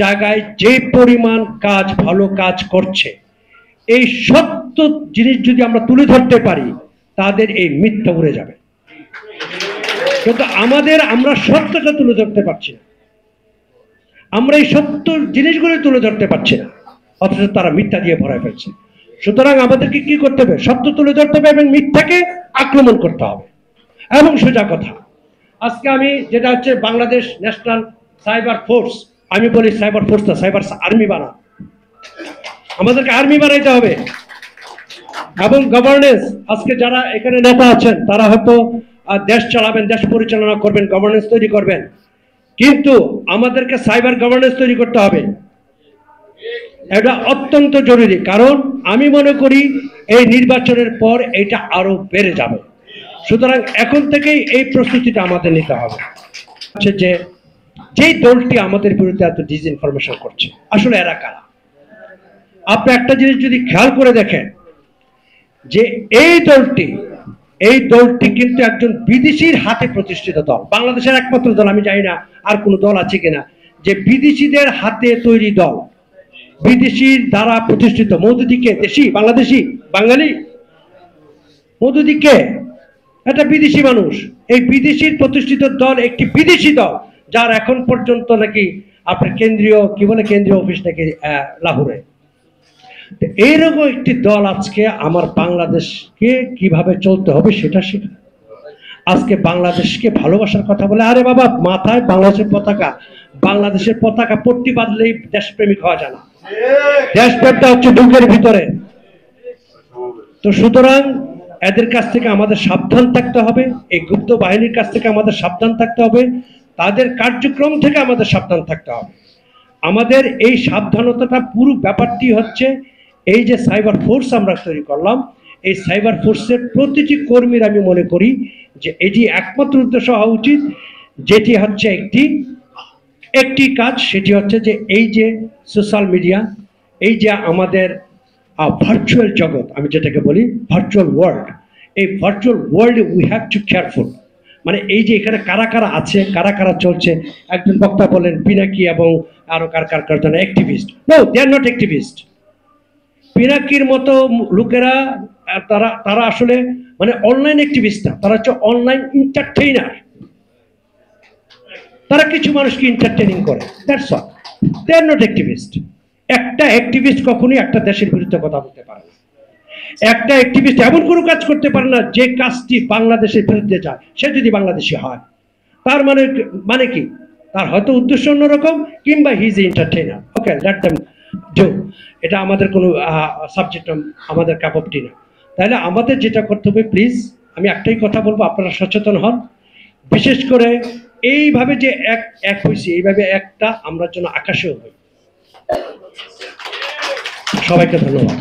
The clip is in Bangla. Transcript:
জায়গায় যে পরিমাণ কাজ ভালো কাজ করছে, এই সত্য জিনিস যদি আমরা তুলে ধরতে পারি, তাদের এই মিথ্যা উড়ে যাবে। কিন্তু আমরা সত্যটা তুলে ধরতে পারছি না, আমরা এই সত্য জিনিসগুলো তুলে ধরতে পারছি না, অথচ তারা মিথ্যা দিয়ে ভরায় ফেলছে। সুতরাং আমাদেরকে কি করতে হবে? সত্য তুলে ধরতে হবে এবং মিথ্যাকে আক্রমণ করতে হবে। এবং সোজা কথা, আজকে আমি যেটা হচ্ছে বাংলাদেশ ন্যাশনাল সাইবার ফোর্স, আমি বলি সাইবার ফোর্স না, সাইবার আর্মি বানা, আমাদেরকে আর্মি বানাইতে হবে। এবং গভর্নেন্স, আজকে যারা এখানে নেতা আছেন তারা হয়তো দেশ চালাবেন, দেশ পরিচালনা করবেন, গভর্নেন্স তৈরি করবেন, কিন্তু আমাদেরকে সাইবার গভর্নেন্স তৈরি করতে হবে। এটা অত্যন্ত জরুরি, কারণ আমি মনে করি এই নির্বাচনের পর এটা আরো বেড়ে যাবে। সুতরাং এখন থেকেই এই প্রস্তুতিটা আমাদের নিতে হবে। যে যেই দলটি আমাদের বিরুদ্ধে এত ডিসইনফরমেশন করছে, আসলে এরা কারা? আপনি একটা জিনিস যদি খেয়াল করে দেখেন, যে এই দলটি কিন্তু একজন বিদেশির হাতে প্রতিষ্ঠিত দল, বাংলাদেশের একমাত্র দল, আমি জানি না আর কোন দল আছে কিনা, যে বিদেশিদের হাতে তৈরি দল, বিদেশির দ্বারা প্রতিষ্ঠিত। মওদুদীকে দেশি, বাংলাদেশি, বাঙালি। মওদুদীকে এটা বিদেশি মানুষ। এই বিদেশির প্রতিষ্ঠিত দল একটি বিদেশি দল, যার এখন পর্যন্ত নাকি আপনার কেন্দ্রীয় অফিস নাকি লাহোরে। এইরকম একটি দল আজকে আমার বাংলাদেশকে কিভাবে চলতে হবে সেটা শেখা। আজকে বাংলাদেশকে ভালোবাসার কথা বলে, আরে বাবা, মাথায় বাংলাদেশের পতাকা পট্টি বাঁধলেই দেশপ্রেমিক হওয়া যায় না। দেশপ্রেমটা হচ্ছে বুকের ভিতরে। তো সুতরাং এদের কাছ থেকে আমাদের সাবধান থাকতে হবে, এই গুপ্ত বাহিনীর কাছ থেকে আমাদের সাবধান থাকতে হবে, তাদের কার্যক্রম থেকে আমাদের সাবধান থাকতে হবে। আমাদের এই সাবধানতাটা পুরো ব্যাপারটি হচ্ছে এই যে সাইবার ফোর্স আমরা তৈরি করলাম, এই সাইবার ফোর্সের প্রতিটি কর্মীর আমি মনে করি যে এটি একমাত্র উদ্দেশ্য হওয়া উচিত, যেটি হচ্ছে একটি কাজ, সেটি হচ্ছে যে এই যে সোশ্যাল মিডিয়া, এই যে আমাদের ভার্চুয়াল জগৎ, আমি যেটাকে বলি ভার্চুয়াল ওয়ার্ল্ড, এই ভার্চুয়াল ওয়ার্ল্ডে উই হ্যাভ টু কেয়ারফুল। মানে এই যে এখানে কারা কারা আছে, কারা কারা চলছে। একজন বক্তা বলেন পিনাকি এবং আরো কার জন্য activist. No, they are not activist. পিনাকির মতো লোকেরা তারা আসলে মানে অনলাইন অ্যাক্টিভিস্ট না, তারা হচ্ছে অনলাইন এন্টারটেইনার। তারা কিছু মানুষকে এন্টারটেইনিং করে, that's all. They are not activist. একটা অ্যাক্টিভিস্ট কখনোই একটা দেশের বিরুদ্ধে কথা বলতে পারে না। একটা অ্যাক্টিভিস্ট এমন কোনো কাজ করতে পারে না যে কাজটি বাংলাদেশের বিরুদ্ধে যায়, সে যদি বাংলাদেশি হয়। তার মানে কি? তার হয়তো উদ্দেশ্য অন্যরকম, কিংবা he is entertainer. Okay, let them do. এটা আমাদের কোনো সাবজেক্ট, আমাদের কাপটি না। তাহলে আমাদের যেটা করতে হবে, প্লিজ আমি একটাই কথা বলবো, আপনারা সচেতন হন। বিশেষ করে এইভাবে যে এক হয়েছে, এইভাবে একটা আমরা যেন আকাশেও হই। সবাইকে ধন্যবাদ।